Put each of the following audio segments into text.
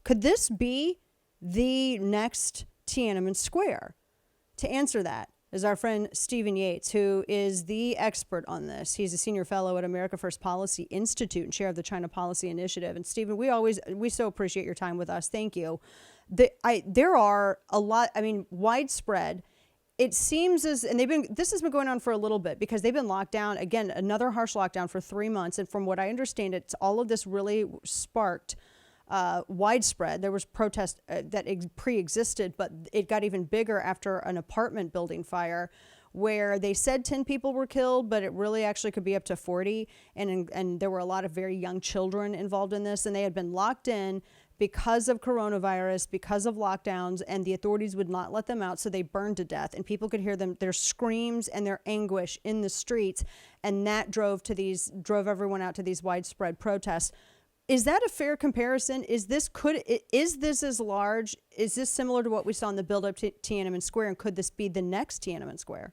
Could this be the next Tiananmen Square? To answer that is our friend Stephen Yates, who is the expert on this. He's a senior fellow at America First Policy Institute and chair of the China Policy Initiative. And Stephen, we so appreciate your time with us. Thank you. There are a lot, widespread. It seems and this has been going on for a little bit because they've been locked down again, another harsh lockdown for 3 months. And from what I understand, all of this really sparked widespread. There was protest that pre-existed, but it got even bigger after an apartment building fire where they said 10 people were killed, but it really actually could be up to 40. And there were a lot of very young children involved in this, and they had been locked in because of coronavirus, because of lockdowns, and the authorities would not let them out, so they burned to death. And people could hear their screams and their anguish in the streets, and that drove everyone out to these widespread protests. Is that a fair comparison? Is this as large? Is this similar to what we saw in the build-up to Tiananmen Square, and could this be the next Tiananmen Square?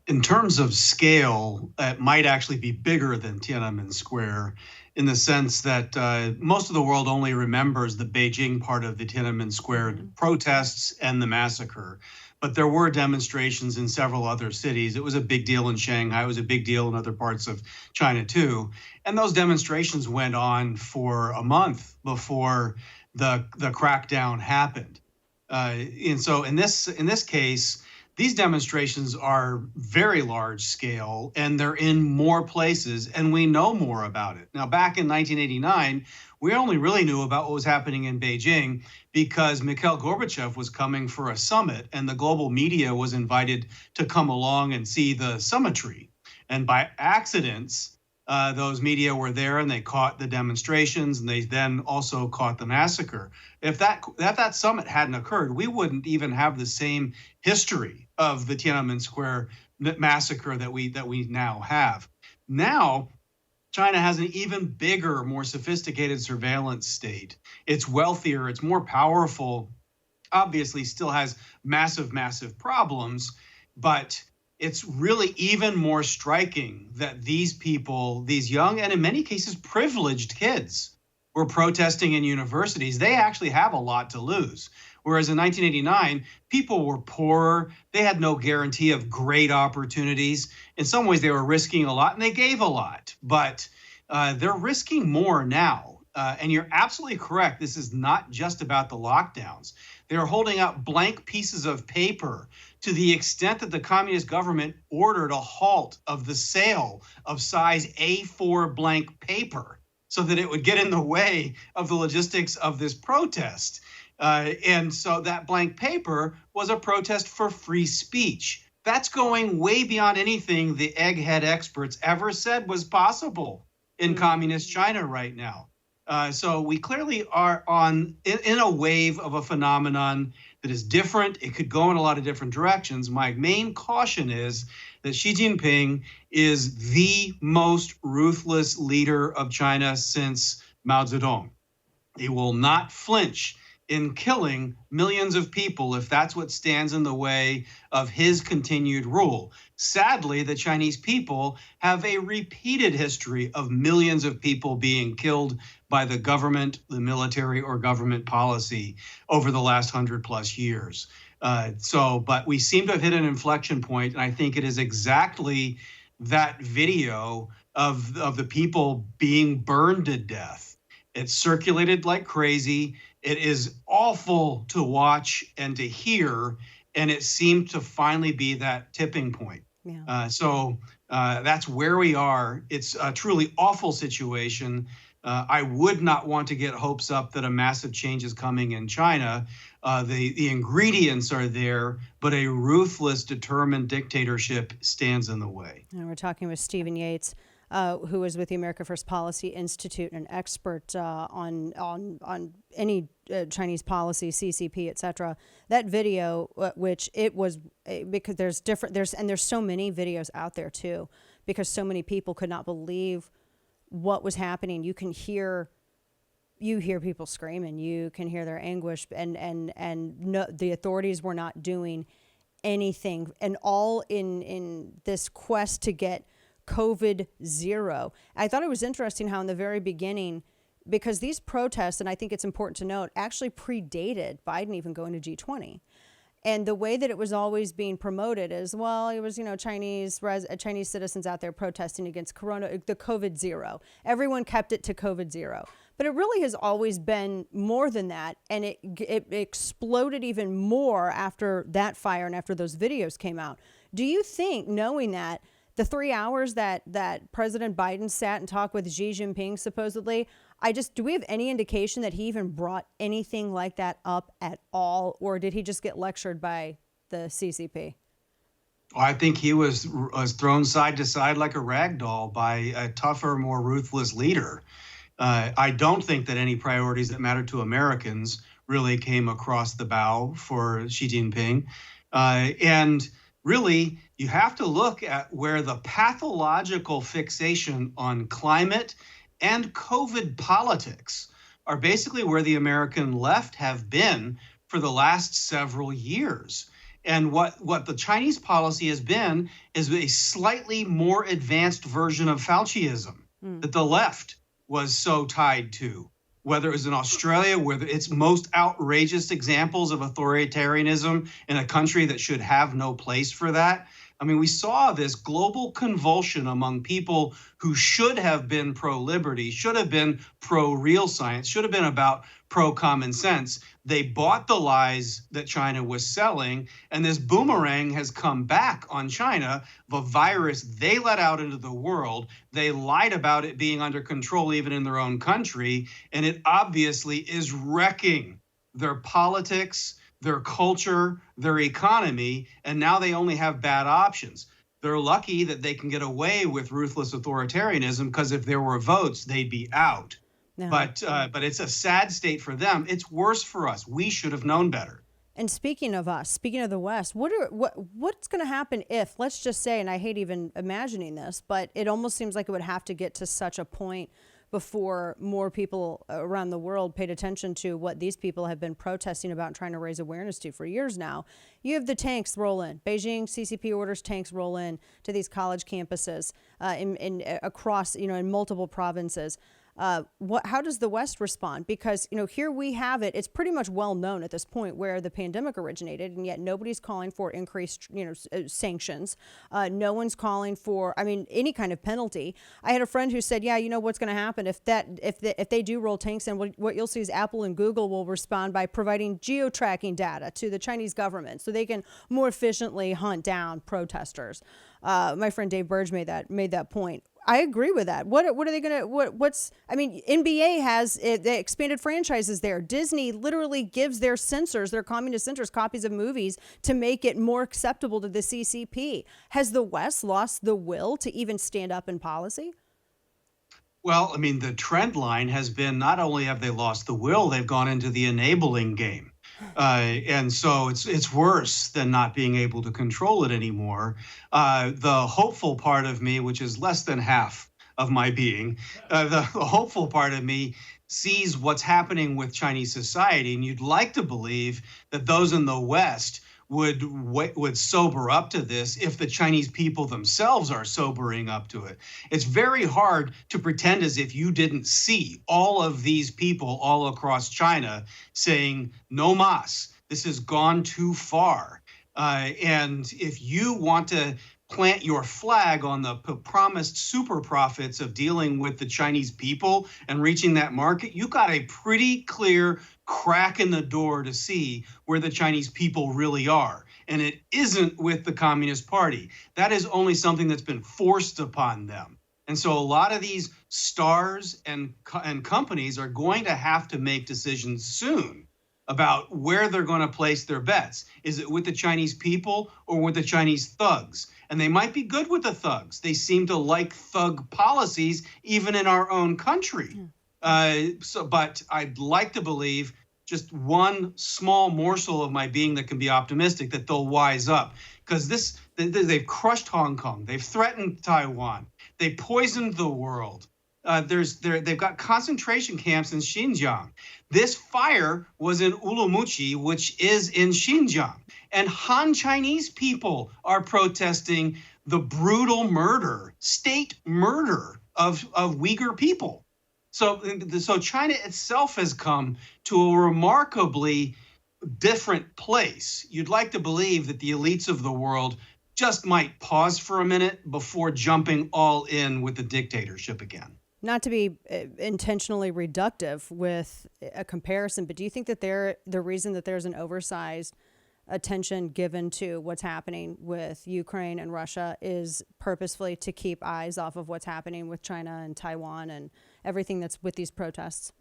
In terms of scale, it might actually be bigger than Tiananmen Square in the sense that most of the world only remembers the Beijing part of the Tiananmen Square protests and the massacre. But there were demonstrations in several other cities. It was a big deal in Shanghai. It was a big deal in other parts of China, too. And those demonstrations went on for a month before the crackdown happened. And so in this case, these demonstrations are very large scale, and they're in more places, and we know more about it. Now, back in 1989, we only really knew about what was happening in Beijing because Mikhail Gorbachev was coming for a summit, and the global media was invited to come along and see the summitry. And by accidents, those media were there, and they caught the demonstrations, and they then also caught the massacre. If that summit hadn't occurred, we wouldn't even have the same history of the Tiananmen Square massacre that we now have. Now, China has an even bigger, more sophisticated surveillance state. It's wealthier, it's more powerful, obviously still has massive, massive problems, but it's really even more striking that these people, these young and in many cases privileged kids, were protesting in universities. They actually have a lot to lose. Whereas in 1989, people were poorer. They had no guarantee of great opportunities. In some ways, they were risking a lot, and they gave a lot. But they're risking more now. And you're absolutely correct. This is not just about the lockdowns. They're holding out blank pieces of paper to the extent that the communist government ordered a halt of the sale of size A4 blank paper so that it would get in the way of the logistics of this protest. And so that blank paper was a protest for free speech. That's going way beyond anything the egghead experts ever said was possible in communist China right now. So we clearly are in a wave of a phenomenon that is different. It could go in a lot of different directions. My main caution is that Xi Jinping is the most ruthless leader of China since Mao Zedong. He will not flinch in killing millions of people if that's what stands in the way of his continued rule. Sadly, the Chinese people have a repeated history of millions of people being killed by the government, the military, or government policy over the last 100+ years. But we seem to have hit an inflection point, and I think it is exactly that video of the people being burned to death. It's circulated like crazy. It is awful to watch and to hear, and it seemed to finally be that tipping point. Yeah. So that's where we are. It's a truly awful situation. I would not want to get hopes up that a massive change is coming in China. The ingredients are there, but a ruthless, determined dictatorship stands in the way. And we're talking with Stephen Yates, who is with the America First Policy Institute, an expert on any Chinese policy, CCP, et cetera. That video, which it was because there's so many videos out there too, because so many people could not believe what was happening. You hear people screaming, you can hear their anguish, and no, the authorities were not doing anything, and all in this quest to get COVID zero. I thought it was interesting how in the very beginning, because these protests, and I think it's important to note, actually predated Biden even going to G20. And the way that it was always being promoted is, well, it was, Chinese citizens out there protesting against the COVID zero. Everyone kept it to COVID zero. But it really has always been more than that. And it exploded even more after that fire and after those videos came out. Do you think, knowing that, the 3 hours that President Biden sat and talked with Xi Jinping, supposedly, do we have any indication that he even brought anything like that up at all? Or did he just get lectured by the CCP? I think he was thrown side to side like a rag doll by a tougher, more ruthless leader. I don't think that any priorities that matter to Americans really came across the bow for Xi Jinping. And really, you have to look at where the pathological fixation on climate and COVID politics are basically where the American left have been for the last several years. And what the Chinese policy has been is a slightly more advanced version of Fauciism that the left was so tied to. Whether it was in Australia, where its most outrageous examples of authoritarianism in a country that should have no place for that. I mean, we saw this global convulsion among people who should have been pro-liberty, should have been pro-real science, should have been about pro-common sense. They bought the lies that China was selling, and this boomerang has come back on China, the virus they let out into the world. They lied about it being under control even in their own country, and it obviously is wrecking their politics, their culture, their economy, and now they only have bad options. They're lucky that they can get away with ruthless authoritarianism, because if there were votes, they'd be out. No. But it's a sad state for them. It's worse for us. We should have known better. And speaking of us, speaking of the West, what's going to happen if, let's just say, and I hate even imagining this, but it almost seems like it would have to get to such a point before more people around the world paid attention to what these people have been protesting about and trying to raise awareness to for years now. You have the tanks roll in. Beijing CCP orders tanks roll in to these college campuses across, in multiple provinces. How does the West respond? Because, here we have it. It's pretty much well known at this point where the pandemic originated, and yet nobody's calling for increased, sanctions. No one's calling for, any kind of penalty. I had a friend who said, yeah, what's going to happen if they do roll tanks in, what you'll see is Apple and Google will respond by providing geo-tracking data to the Chinese government so they can more efficiently hunt down protesters. My friend Dave Burge made that point. I agree with that. What are they going to, NBA has they expanded franchises there. Disney literally gives their censors, their communist censors, copies of movies to make it more acceptable to the CCP. Has the West lost the will to even stand up in policy? Well, the trend line has been not only have they lost the will, they've gone into the enabling game. And so it's worse than not being able to control it anymore. The hopeful part of me, which is less than half of my being, the hopeful part of me sees what's happening with Chinese society. And you'd like to believe that those in the West would sober up to this if the Chinese people themselves are sobering up to it. It's very hard to pretend as if you didn't see all of these people all across China saying, no mas, this has gone too far. And if you want to plant your flag on the promised super profits of dealing with the Chinese people and reaching that market, you got a pretty clear crack in the door to see where the Chinese people really are. And it isn't with the Communist Party. That is only something that's been forced upon them. And so a lot of these stars and companies are going to have to make decisions soon about where they're going to place their bets. Is it with the Chinese people or with the Chinese thugs? And they might be good with the thugs. They seem to like thug policies even in our own country. But I'd like to believe, just one small morsel of my being that can be optimistic, that they'll wise up. Because they've crushed Hong Kong. They've threatened Taiwan. They poisoned the world. They've got concentration camps in Xinjiang. This fire was in Ulamuchi, which is in Xinjiang. And Han Chinese people are protesting the brutal murder, state murder of Uyghur people. So China itself has come to a remarkably different place. You'd like to believe that the elites of the world just might pause for a minute before jumping all in with the dictatorship again. Not to be intentionally reductive with a comparison, but do you think that the reason that there's an oversized attention given to what's happening with Ukraine and Russia is purposefully to keep eyes off of what's happening with China and Taiwan and everything that's with these protests?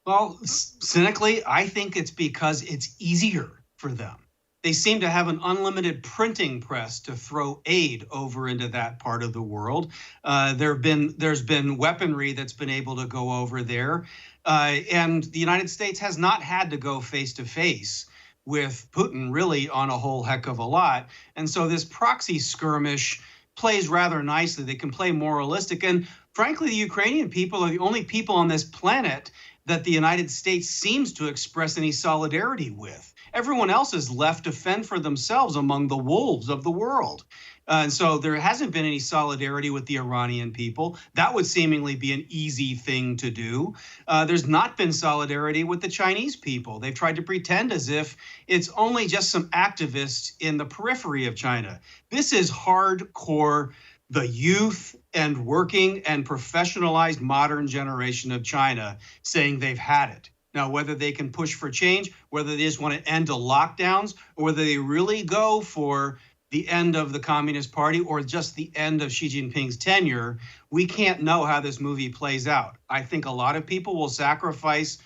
Well, cynically, I think it's because it's easier for them. They seem to have an unlimited printing press to throw aid over into that part of the world. There's been weaponry that's been able to go over there, and the United States has not had to go face to face with Putin really on a whole heck of a lot. And so this proxy skirmish plays rather nicely. They can play moralistic, and frankly, the Ukrainian people are the only people on this planet that the United States seems to express any solidarity with. Everyone else is left to fend for themselves among the wolves of the world. And so there hasn't been any solidarity with the Iranian people. That would seemingly be an easy thing to do. There's not been solidarity with the Chinese people. They've tried to pretend as if it's only just some activists in the periphery of China. This is hardcore, the youth and working and professionalized modern generation of China saying they've had it. Now, whether they can push for change, whether they just want to end the lockdowns, or whether they really go for the end of the Communist Party or just the end of Xi Jinping's tenure, we can't know how this movie plays out. I think a lot of people will sacrifice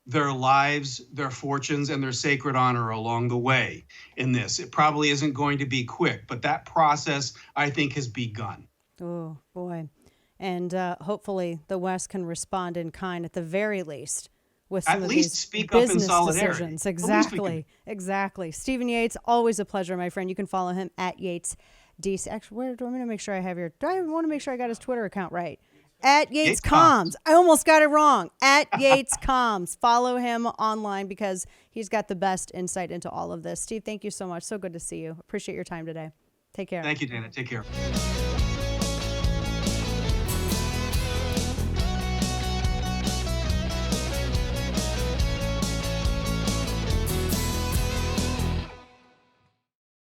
their lives, their fortunes, and their sacred honor along the way in this. It probably isn't going to be quick, but that process, I think, has begun. Oh, boy. And hopefully the West can respond in kind at the very least with some At of least these speak up in business solidarity. decisions. Exactly. Stephen Yates, always a pleasure, my friend. You can follow him at Yates DC. Actually, where do I want to make sure I have your? Do I want to make sure I got his Twitter account right? At Yates Comms. I almost got it wrong. At Yates Comms. Follow him online because he's got the best insight into all of this. Steve, thank you so much. So good to see you. Appreciate your time today. Take care. Thank you, Dana. Take care.